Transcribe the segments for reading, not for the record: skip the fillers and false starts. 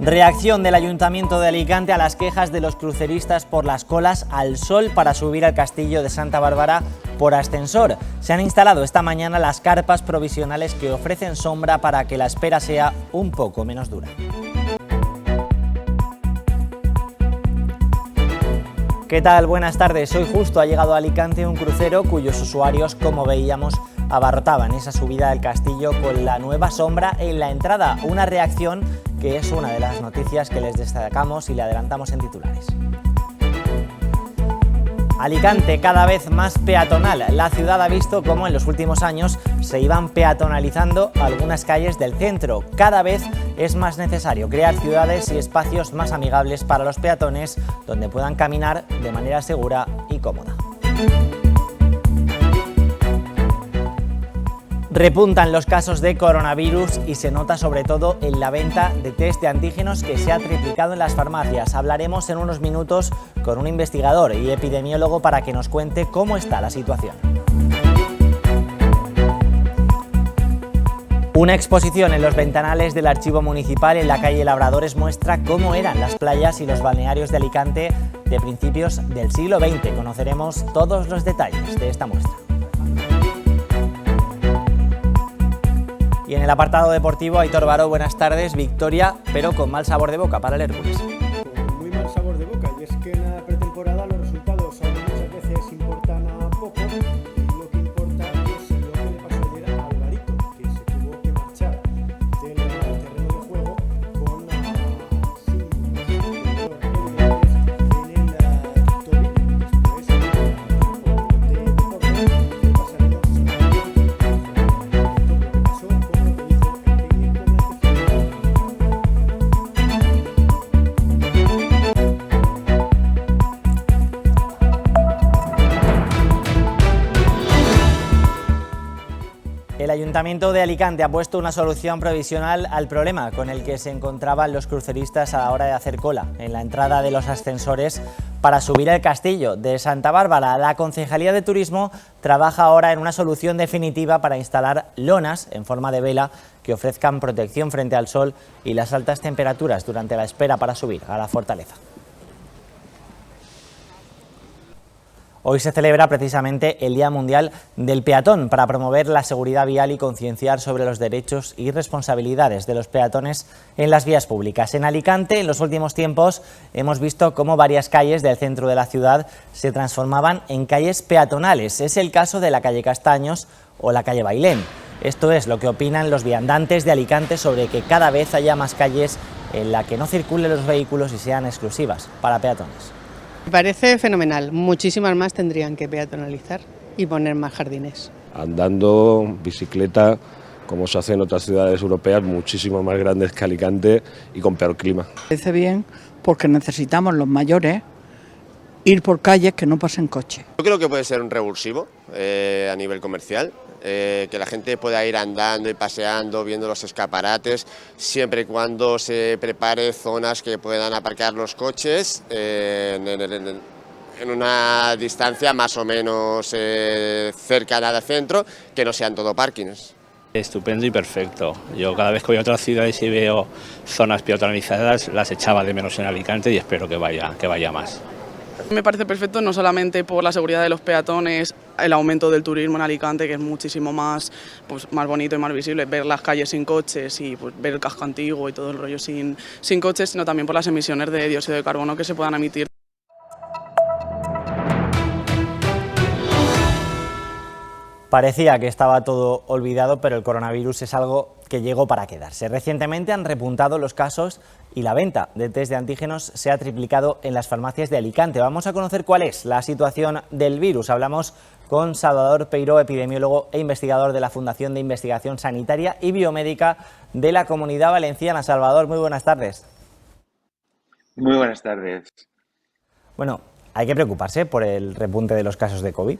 Reacción del Ayuntamiento de Alicante a las quejas de los cruceristas por las colas al sol para subir al castillo de Santa Bárbara por ascensor. Se han instalado esta mañana las carpas provisionales que ofrecen sombra para que la espera sea un poco menos dura. ¿Qué tal? Buenas tardes. Hoy justo ha llegado a Alicante un crucero cuyos usuarios, como veíamos, abarrotaban esa subida del castillo con la nueva sombra en la entrada. Una reacción que es una de las noticias que les destacamos y le adelantamos en titulares. Alicante cada vez más peatonal. La ciudad ha visto cómo en los últimos años se iban peatonalizando algunas calles del centro. Cada vez es más necesario crear ciudades y espacios más amigables para los peatones donde puedan caminar de manera segura y cómoda. Repuntan los casos de coronavirus y se nota sobre todo en la venta de test de antígenos que se ha triplicado en las farmacias. Hablaremos en unos minutos con un investigador y epidemiólogo para que nos cuente cómo está la situación. Una exposición en los ventanales del Archivo Municipal en la calle Labradores muestra cómo eran las playas y los balnearios de Alicante de principios del siglo XX. Conoceremos todos los detalles de esta muestra. Y en el apartado deportivo, Aitor Baró, buenas tardes. Victoria, pero con mal sabor de boca para el Hércules. Con muy mal sabor de boca, y es que en la pretemporada los resultados muchas veces importan a poco, y lo que importa es lo que le pasó ayer a Alvarito, que se tuvo que marchar del terreno de juego con signos de dolor evidentes en el tobillo. Después, de deporte, pasaremos a lo que pasó. El Ayuntamiento de Alicante ha puesto una solución provisional al problema con el que se encontraban los cruceristas a la hora de hacer cola en la entrada de los ascensores para subir al castillo de Santa Bárbara. La Concejalía de Turismo trabaja ahora en una solución definitiva para instalar lonas en forma de vela que ofrezcan protección frente al sol y las altas temperaturas durante la espera para subir a la fortaleza. Hoy se celebra precisamente el Día Mundial del Peatón para promover la seguridad vial y concienciar sobre los derechos y responsabilidades de los peatones en las vías públicas. En Alicante, en los últimos tiempos, hemos visto cómo varias calles del centro de la ciudad se transformaban en calles peatonales. Es el caso de la calle Castaños o la calle Bailén. Esto es lo que opinan los viandantes de Alicante sobre que cada vez haya más calles en las que no circulen los vehículos y sean exclusivas para peatones. Me parece fenomenal, muchísimas más tendrían que peatonalizar y poner más jardines. Andando, bicicleta, como se hace en otras ciudades europeas muchísimo más grandes que Alicante y con peor clima. Me parece bien porque necesitamos los mayores ir por calles que no pasen coches. Yo creo que puede ser un revulsivo a nivel comercial. Que la gente pueda ir andando y paseando, viendo los escaparates, siempre y cuando se prepare zonas que puedan aparcar los coches en una distancia más o menos cercana del centro, que no sean todo parkings. Estupendo y perfecto. Yo cada vez que voy a otras ciudades y veo zonas peatonalizadas, las echaba de menos en Alicante y espero que vaya más. Me parece perfecto, no solamente por la seguridad de los peatones, el aumento del turismo en Alicante, que es muchísimo más, más bonito y más visible, ver las calles sin coches y ver el casco antiguo y todo el rollo sin coches, sino también por las emisiones de dióxido de carbono que se puedan emitir. Parecía que estaba todo olvidado, pero el coronavirus es algo que llegó para quedarse. Recientemente han repuntado los casos y la venta de test de antígenos se ha triplicado en las farmacias de Alicante. Vamos a conocer cuál es la situación del virus. Hablamos con Salvador Peiró, epidemiólogo e investigador de la Fundación de Investigación Sanitaria y Biomédica de la Comunidad Valenciana. Salvador, muy buenas tardes. Muy buenas tardes. Bueno, ¿hay que preocuparse por el repunte de los casos de COVID?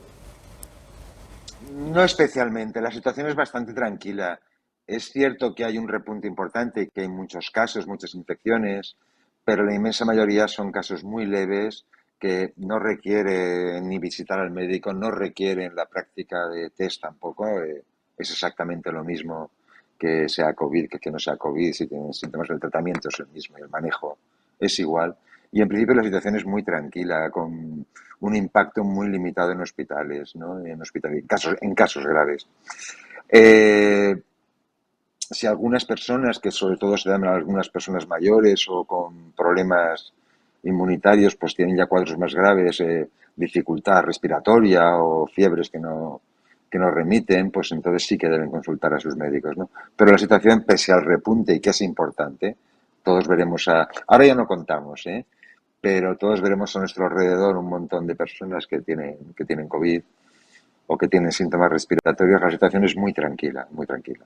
No especialmente, la situación es bastante tranquila. Es cierto que hay un repunte importante y que hay muchos casos, muchas infecciones, pero la inmensa mayoría son casos muy leves que no requieren ni visitar al médico, no requieren la práctica de test tampoco. Es exactamente lo mismo que sea COVID, que no sea COVID, si tienen síntomas, el tratamiento es el mismo y el manejo es igual. Y en principio la situación es muy tranquila, con un impacto muy limitado en hospitales, ¿no? En casos graves. Si algunas personas, que sobre todo se dan a algunas personas mayores o con problemas inmunitarios, pues tienen ya cuadros más graves, dificultad respiratoria o fiebres que no remiten, pues entonces sí que deben consultar a sus médicos, ¿no? Pero la situación, pese al repunte y que es importante, todos veremos ahora ya no contamos, pero todos veremos a nuestro alrededor un montón de personas que tienen COVID o que tienen síntomas respiratorios. La situación es muy tranquila, muy tranquila.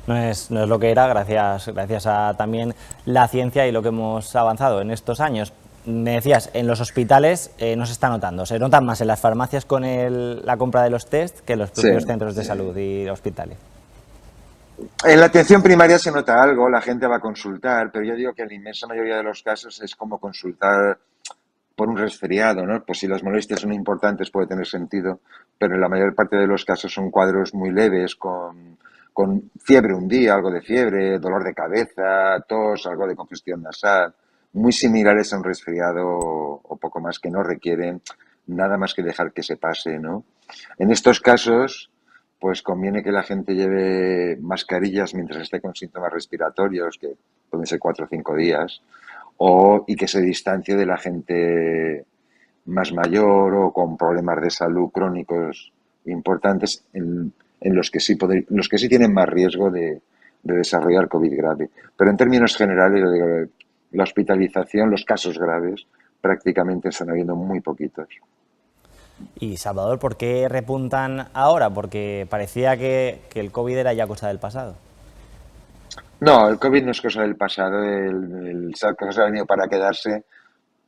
No es lo que era gracias a también la ciencia y lo que hemos avanzado en estos años. Me decías, en los hospitales no se está notando, se notan más en las farmacias con la compra de los test que en los propios centros de salud y hospitales. En la atención primaria se nota algo, la gente va a consultar, pero yo digo que en la inmensa mayoría de los casos es como consultar por un resfriado, ¿no? Pues si las molestias son importantes puede tener sentido, pero en la mayor parte de los casos son cuadros muy leves, con fiebre un día, algo de fiebre, dolor de cabeza, tos, algo de congestión nasal, muy similares a un resfriado o poco más, que no requieren nada más que dejar que se pase, ¿no? En estos casos, pues conviene que la gente lleve mascarillas mientras esté con síntomas respiratorios, que pueden ser 4 o 5 días, y que se distancie de la gente más mayor o con problemas de salud crónicos importantes, en los que sí tienen más riesgo de desarrollar COVID grave. Pero en términos generales, la hospitalización, los casos graves, prácticamente están habiendo muy poquitos. Y Salvador, ¿por qué repuntan ahora? Porque parecía que el COVID era ya cosa del pasado. No, el COVID no es cosa del pasado, el SARS ha venido para quedarse,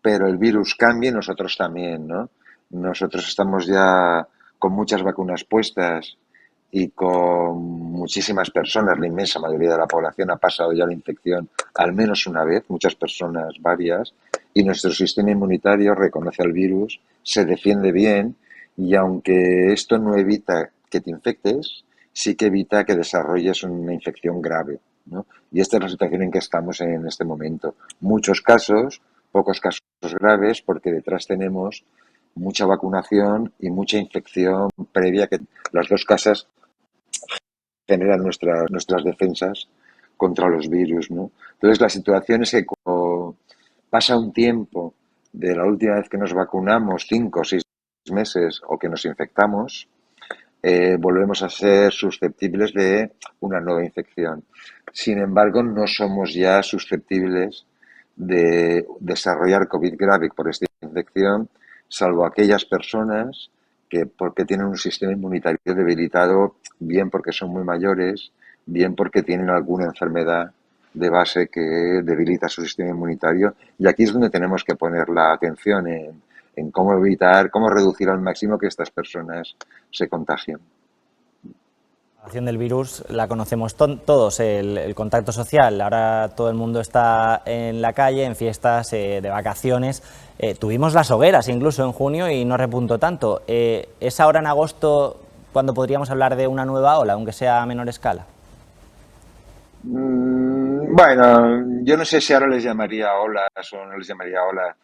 pero el virus cambia y nosotros también, ¿no? Nosotros estamos ya con muchas vacunas puestas y con muchísimas personas, la inmensa mayoría de la población ha pasado ya la infección al menos una vez, muchas personas, varias, y nuestro sistema inmunitario reconoce al virus, se defiende bien, y aunque esto no evita que te infectes, sí que evita que desarrolles una infección grave, ¿no? Y esta es la situación en que estamos en este momento. Muchos casos, pocos casos graves, porque detrás tenemos mucha vacunación y mucha infección previa, que las dos cosas generan nuestras defensas contra los virus, ¿no? Entonces la situación es que cuando pasa un tiempo de la última vez que nos vacunamos, 5 o 6 meses, o que nos infectamos, volvemos a ser susceptibles de una nueva infección. Sin embargo, no somos ya susceptibles de desarrollar COVID grave por esta infección, salvo aquellas personas que, porque tienen un sistema inmunitario debilitado, bien porque son muy mayores, bien porque tienen alguna enfermedad de base que debilita su sistema inmunitario. Y aquí es donde tenemos que poner la atención en cómo evitar, cómo reducir al máximo que estas personas se contagien. La acción del virus la conocemos todos, el contacto social. Ahora todo el mundo está en la calle, en fiestas, de vacaciones. Tuvimos las hogueras incluso en junio y no repuntó tanto. ¿Es ahora en agosto cuando podríamos hablar de una nueva ola, aunque sea a menor escala? Bueno, yo no sé si ahora les llamaría olas o no les llamaría olas.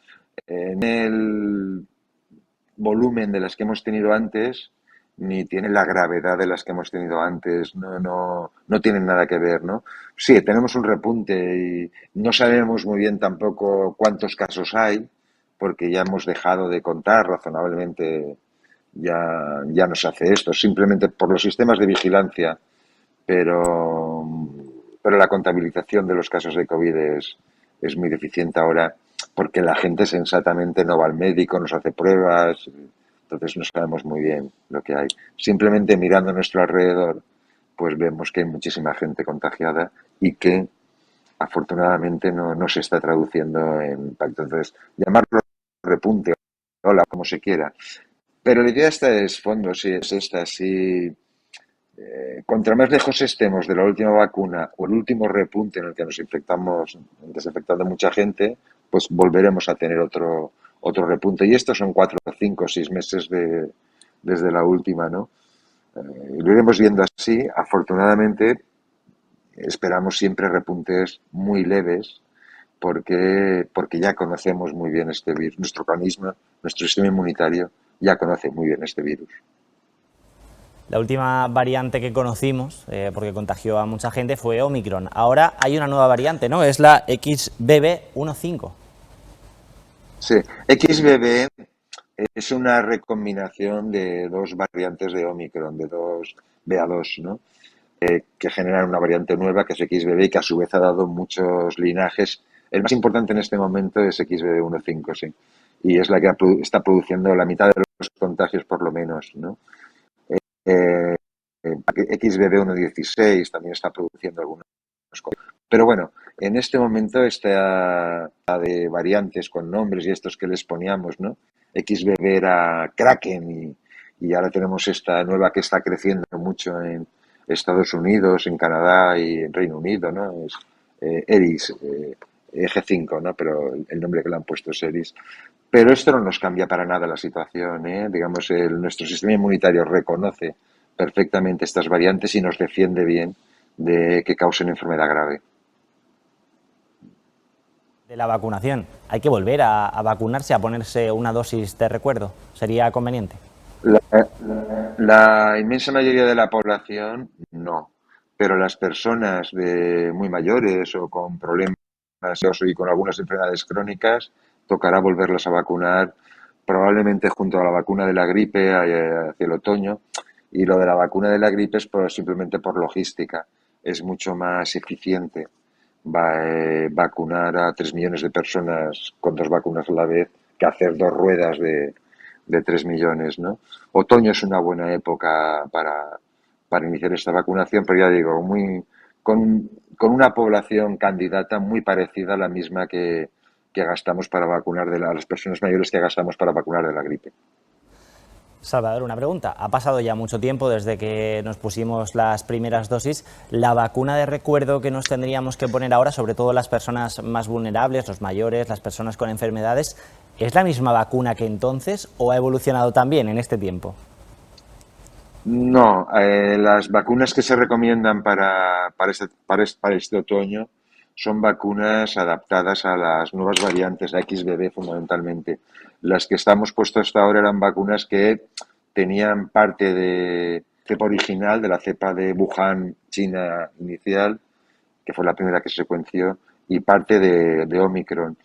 En el volumen de las que hemos tenido antes, ni tiene la gravedad de las que hemos tenido antes, no tienen nada que ver, ¿no? Sí, tenemos un repunte y no sabemos muy bien tampoco cuántos casos hay, porque ya hemos dejado de contar razonablemente, ya no se hace esto, simplemente por los sistemas de vigilancia, pero la contabilización de los casos de COVID es muy deficiente ahora, porque la gente sensatamente no va al médico, no se hace pruebas, entonces no sabemos muy bien lo que hay. Simplemente mirando a nuestro alrededor, pues vemos que hay muchísima gente contagiada y que afortunadamente no se está traduciendo en impacto. Entonces, llamarlo repunte, ola, como se quiera. Pero la idea esta es fondo, sí, es esta, si contra más lejos estemos de la última vacuna o el último repunte en el que nos infectamos, en que se ha infectado mucha gente, pues volveremos a tener otro repunte. Y estos son 4, 5, 6 meses desde la última, ¿no? Lo iremos viendo así. Afortunadamente, esperamos siempre repuntes muy leves porque ya conocemos muy bien este virus. Nuestro organismo, nuestro sistema inmunitario ya conoce muy bien este virus. La última variante que conocimos, porque contagió a mucha gente, fue Omicron. Ahora hay una nueva variante, ¿no? Es la XBB.1.5. Sí, XBB es una recombinación de dos variantes de Omicron, de dos BA2, ¿no? Que generan una variante nueva que es XBB y que a su vez ha dado muchos linajes. El más importante en este momento es XBB.1.5, sí. Y es la que está produciendo la mitad de los contagios por lo menos, ¿no? XBB.1.16 también está produciendo algunos. Pero bueno, en este momento esta de variantes con nombres y estos que les poníamos, ¿no? XBB era Kraken y ahora tenemos esta nueva que está creciendo mucho en Estados Unidos, en Canadá y en Reino Unido, ¿no? Es Eris, G5, ¿no? Pero el nombre que le han puesto es Eris. Pero esto no nos cambia para nada la situación, ¿eh? Digamos, nuestro sistema inmunitario reconoce perfectamente estas variantes y nos defiende bien de que causen enfermedad grave. De la vacunación, ¿hay que volver a vacunarse, a ponerse una dosis de recuerdo? ¿Sería conveniente? La inmensa mayoría de la población no, pero las personas muy mayores o con problemas y con algunas enfermedades crónicas tocará volverlas a vacunar probablemente junto a la vacuna de la gripe hacia el otoño. Y lo de la vacuna de la gripe es simplemente por logística, es mucho más eficiente vacunar a 3 millones de personas con 2 vacunas a la vez que hacer 2 ruedas de 3 millones, ¿no? Otoño es una buena época para iniciar esta vacunación, pero ya digo, con una población candidata muy parecida a la misma que gastamos para vacunar a las personas mayores que gastamos para vacunar de la gripe. Salvador, una pregunta. Ha pasado ya mucho tiempo desde que nos pusimos las primeras dosis. ¿La vacuna de recuerdo que nos tendríamos que poner ahora, sobre todo las personas más vulnerables, los mayores, las personas con enfermedades, es la misma vacuna que entonces o ha evolucionado también en este tiempo? No, las vacunas que se recomiendan para este otoño son vacunas adaptadas a las nuevas variantes, a XBB fundamentalmente. Las que estamos puestos hasta ahora eran vacunas que tenían parte de cepa original, de la cepa de Wuhan, China inicial, que fue la primera que se secuenció, y parte de Omicron.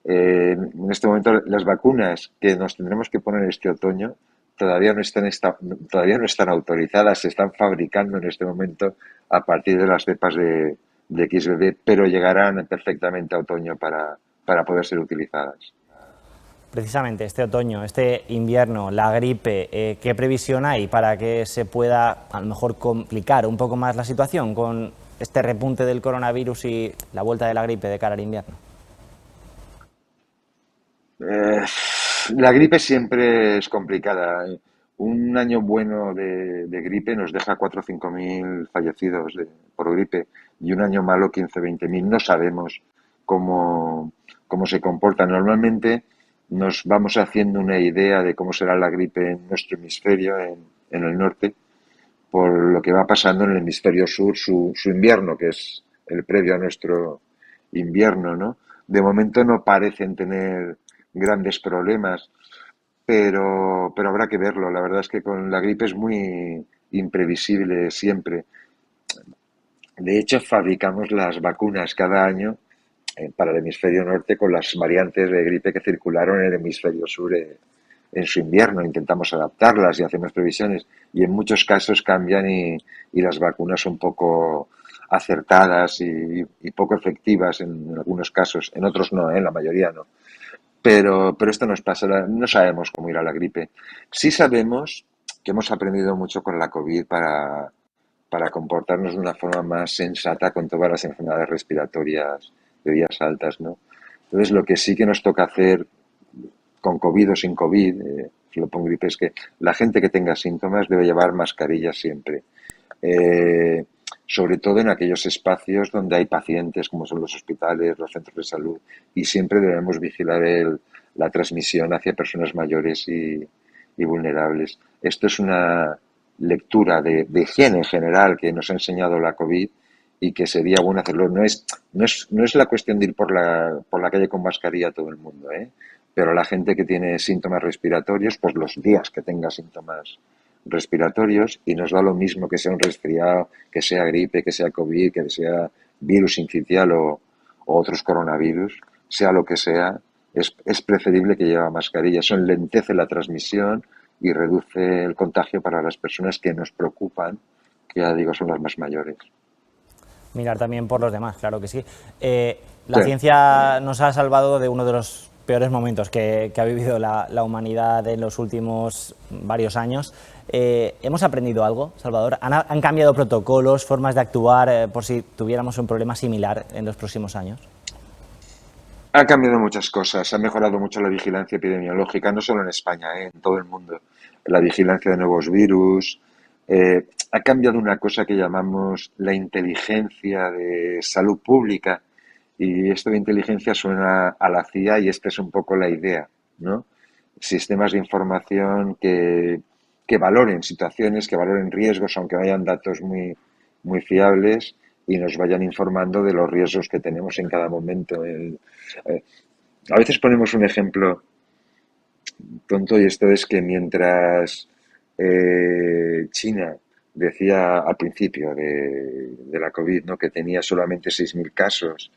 En este momento las vacunas que nos tendremos que poner este otoño todavía no están autorizadas, se están fabricando en este momento a partir de las cepas de XBB, pero llegarán perfectamente a otoño para poder ser utilizadas. Precisamente este otoño, este invierno, la gripe, ¿qué previsión hay para que se pueda a lo mejor complicar un poco más la situación con este repunte del coronavirus y la vuelta de la gripe de cara al invierno? La gripe siempre es complicada. Un año bueno de gripe nos deja 4 o 5 mil fallecidos por gripe y un año malo 15 o 20 mil. No sabemos cómo se comporta. Normalmente nos vamos haciendo una idea de cómo será la gripe en nuestro hemisferio, en el norte, por lo que va pasando en el hemisferio sur, su invierno, que es el previo a nuestro invierno, ¿no? De momento no parecen tener grandes problemas, pero habrá que verlo. La verdad es que con la gripe es muy imprevisible siempre. De hecho, fabricamos las vacunas cada año para el hemisferio norte con las variantes de gripe que circularon en el hemisferio sur en su invierno. Intentamos adaptarlas y hacemos previsiones y en muchos casos cambian y las vacunas son poco acertadas y poco efectivas en algunos casos. En otros no, en la mayoría no. Pero esto nos pasa, no sabemos cómo irá la gripe. Sí sabemos que hemos aprendido mucho con la COVID para comportarnos de una forma más sensata con todas las enfermedades respiratorias de vías altas, ¿no? Entonces, lo que sí que nos toca hacer con COVID o sin COVID, solo con gripe, es que la gente que tenga síntomas debe llevar mascarillas siempre. Sobre todo en aquellos espacios donde hay pacientes, como son los hospitales, los centros de salud, y siempre debemos vigilar la transmisión hacia personas mayores y vulnerables. Esto es una lectura de higiene en general que nos ha enseñado la COVID y que sería bueno hacerlo. No es la cuestión de ir por la calle con mascarilla a todo el mundo, pero la gente que tiene síntomas respiratorios, pues los días que tenga síntomas respiratorios, y nos da lo mismo que sea un resfriado, que sea gripe, que sea COVID, que sea virus sincicial o otros coronavirus, sea lo que sea, es preferible que lleve mascarilla. Eso enlentece la transmisión y reduce el contagio para las personas que nos preocupan, que ya digo son las más mayores. Mirar también por los demás, claro que sí. La ciencia nos ha salvado de uno de los peores momentos que ha vivido la humanidad en los últimos varios años. ¿Hemos aprendido algo, Salvador? ¿Han cambiado protocolos, formas de actuar por si tuviéramos un problema similar en los próximos años? Ha cambiado muchas cosas, ha mejorado mucho la vigilancia epidemiológica, no solo en España, en todo el mundo. La vigilancia de nuevos virus. Ha cambiado una cosa que llamamos la inteligencia de salud pública, y esto de inteligencia suena a la CIA y esta es un poco la idea, ¿no? Sistemas de información que valoren situaciones, que valoren riesgos, aunque hayan datos muy, muy fiables, y nos vayan informando de los riesgos que tenemos en cada momento. A veces ponemos un ejemplo tonto, y esto es que mientras China decía al principio de la COVID, ¿no?, que tenía solamente 6.000 casos,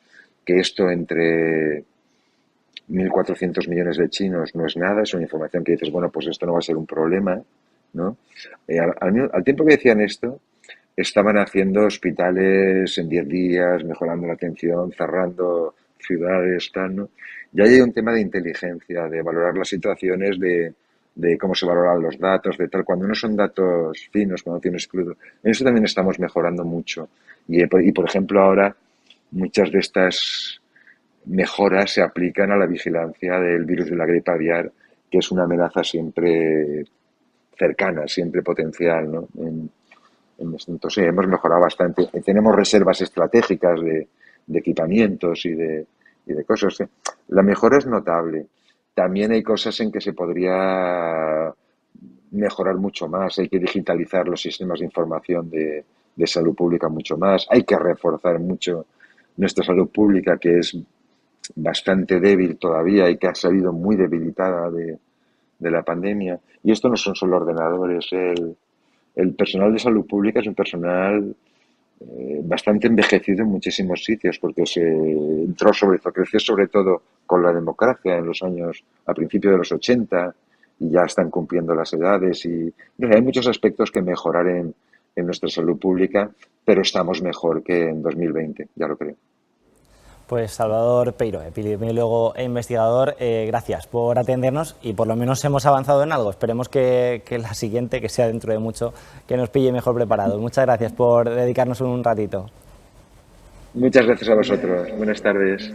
que esto entre 1.400 millones de chinos no es nada, es una información que dices, bueno, pues esto no va a ser un problema, ¿no? Al tiempo que decían esto, estaban haciendo hospitales en 10 días, mejorando la atención, cerrando ciudades, tal, ¿no? Ya hay un tema de inteligencia, de valorar las situaciones, de cómo se valoran los datos, de tal. Cuando no son datos finos, cuando tienes crudo. En eso también estamos mejorando mucho. Y por ejemplo, ahora muchas de estas mejoras se aplican a la vigilancia del virus de la gripe aviar, que es una amenaza siempre cercana, siempre potencial, ¿no? Entonces hemos mejorado bastante. Tenemos reservas estratégicas de equipamientos y de cosas. La mejora es notable. También hay cosas en que se podría mejorar mucho más. Hay que digitalizar los sistemas de información de salud pública mucho más. Hay que reforzar mucho nuestra salud pública, que es bastante débil todavía y que ha salido muy debilitada de la pandemia. Y esto no son solo ordenadores. El personal de salud pública es un personal bastante envejecido en muchísimos sitios, porque creció sobre todo con la democracia en los años, a principios de los 80, y ya están cumpliendo las edades. Y hay muchos aspectos que mejorar en nuestra salud pública, pero estamos mejor que en 2020, ya lo creo. Pues Salvador Peiro, epidemiólogo e investigador, gracias por atendernos y por lo menos hemos avanzado en algo. Esperemos que la siguiente, que sea dentro de mucho, que nos pille mejor preparados. Muchas gracias por dedicarnos un ratito. Muchas gracias a vosotros. Buenas tardes.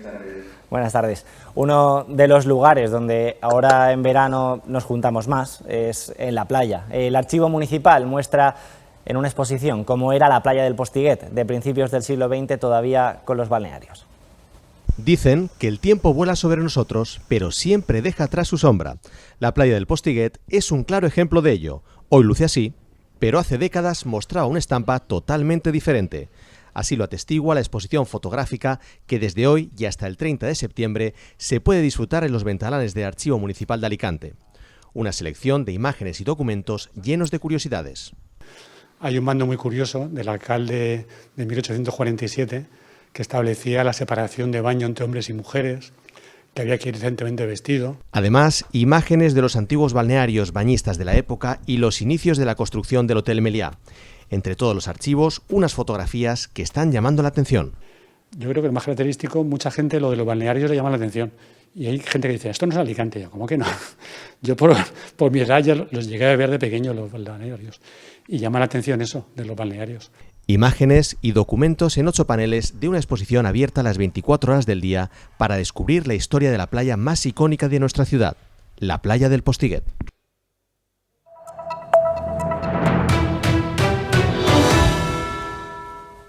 Buenas tardes. Uno de los lugares donde ahora en verano nos juntamos más es en la playa. El Archivo Municipal muestra en una exposición cómo era la playa del Postiguet de principios del siglo XX, todavía con los balnearios. Dicen que el tiempo vuela sobre nosotros, pero siempre deja atrás su sombra. La playa del Postiguet es un claro ejemplo de ello. Hoy luce así, pero hace décadas mostraba una estampa totalmente diferente. Así lo atestigua la exposición fotográfica que desde hoy y hasta el 30 de septiembre se puede disfrutar en los ventanales del Archivo Municipal de Alicante. Una selección de imágenes y documentos llenos de curiosidades. Hay un mando muy curioso del alcalde de 1847 que establecía la separación de baño entre hombres y mujeres, que había que ir decentemente vestido. Además, imágenes de los antiguos balnearios bañistas de la época y los inicios de la construcción del Hotel Meliá. Entre todos los archivos, unas fotografías que están llamando la atención. Yo creo que es más característico, mucha gente lo de los balnearios le llama la atención. Y hay gente que dice, esto no es Alicante. Yo, ¿cómo que no? Yo por mi edad ya los llegué a ver de pequeño, los balnearios. Y llama la atención eso, de los balnearios. Imágenes y documentos en 8 paneles de una exposición abierta a las 24 horas del día para descubrir la historia de la playa más icónica de nuestra ciudad, la playa del Postiguet.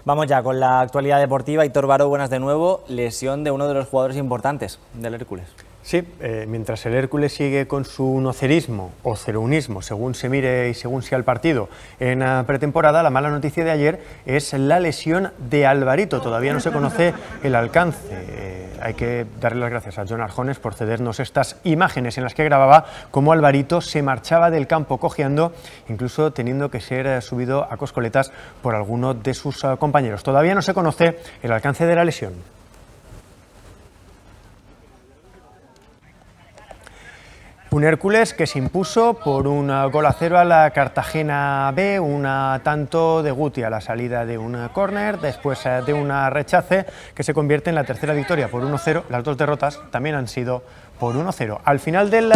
Vamos ya con la actualidad deportiva. Hitor Baró, buenas de nuevo. Lesión de uno de los jugadores importantes del Hércules. Sí, mientras el Hércules sigue con su nocerismo o cerounismo, según se mire y según sea el partido, en pretemporada, la mala noticia de ayer es la lesión de Alvarito. Todavía no se conoce el alcance. Hay que darle las gracias a Jon Arjones por cedernos estas imágenes en las que grababa cómo Alvarito se marchaba del campo cojeando, incluso teniendo que ser subido a coscoletas por alguno de sus compañeros. Todavía no se conoce el alcance de la lesión. Un Hércules que se impuso por un 1-0 a la Cartagena B, un tanto de Guti a la salida de un córner, después de un rechace que se convierte en la tercera victoria por 1-0. Las dos derrotas también han sido por 1-0. Al final del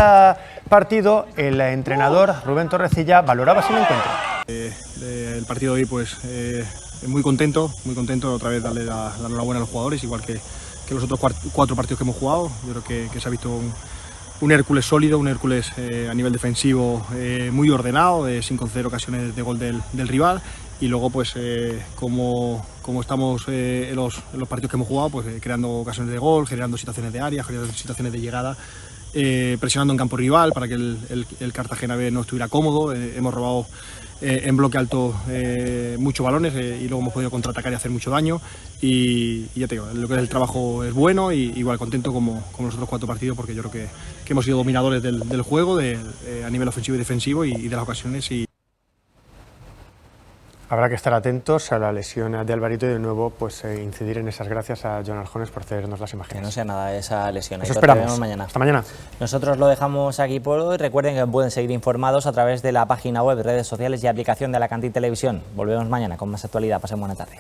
partido, el entrenador Rubén Torrecilla valoraba así el encuentro. El partido de hoy, pues muy contento, otra vez darle la enhorabuena a los jugadores, igual que los otros 4 partidos que hemos jugado. Yo creo que se ha visto un Hércules sólido, un Hércules a nivel defensivo muy ordenado, sin conceder ocasiones de gol del rival, y luego pues como estamos en los partidos que hemos jugado, pues creando ocasiones de gol, generando situaciones de área, generando situaciones de llegada, presionando en campo rival para que el Cartagena B no estuviera cómodo. Hemos robado en bloque alto muchos balones y luego hemos podido contraatacar y hacer mucho daño, y ya te digo, lo que es el trabajo es bueno, y igual contento como los otros 4 partidos, porque yo creo que hemos sido dominadores del juego a nivel ofensivo y defensivo y de las ocasiones. Habrá que estar atentos a la lesión de Alvarito y de nuevo pues incidir en esas gracias a Jon Arjones por cedernos las imágenes. Que no sea nada de esa lesión. Eso esperamos. Nos vemos mañana. Hasta mañana. Nosotros lo dejamos aquí por hoy. Recuerden que pueden seguir informados a través de la página web, redes sociales y aplicación de Alacantí Televisión. Volvemos mañana con más actualidad. Pasen buena tarde.